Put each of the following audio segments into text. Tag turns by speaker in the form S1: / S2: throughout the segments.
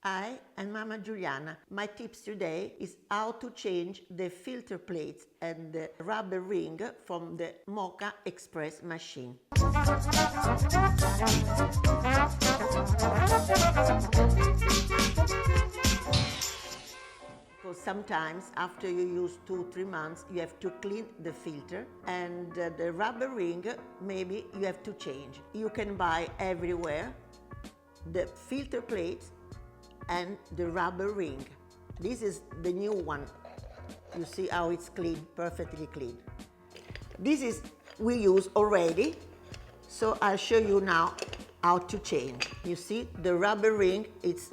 S1: Hi, I'm Mama Giuliana. My tips today is how to change the filter plates and the rubber ring from the Moka Express machine. Because sometimes after you use 2-3 months you have to clean the filter, and the rubber ring maybe you have to change. You can buy everywhere the filter plates and the rubber ring. This is the new one. You see how it's clean, perfectly clean. This is we use already, so I'll show you now how to change. You see the rubber ring, it's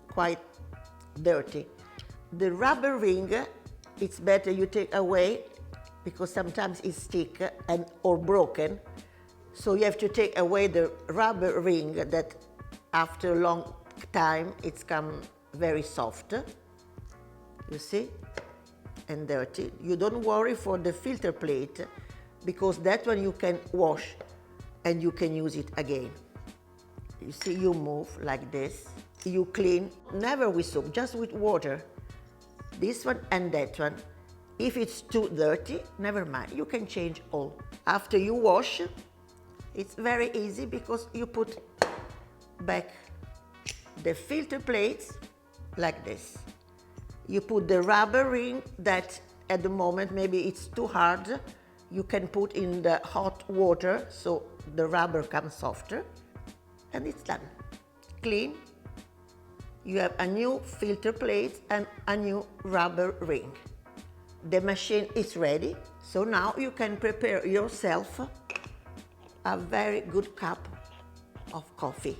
S1: quite dirty. The rubber ring, it's better you take away because sometimes it's stick and or broken. So you have to take away the rubber ring that after a long time it's come very soft, you see, and dirty. You don't worry for the filter plate because that one you can wash and you can use it again. You see, you move like this, you clean, never with soap, just with water. This one and that one. If it's too dirty, never mind, you can change all. After you wash, it's very easy because you put back the filter plates like this. You put the rubber ring that at the moment maybe it's too hard. You can put in the hot water so the rubber comes softer, and it's done. Clean. You have a new filter plate and a new rubber ring. The machine is ready, so now you can prepare yourself a very good cup of coffee.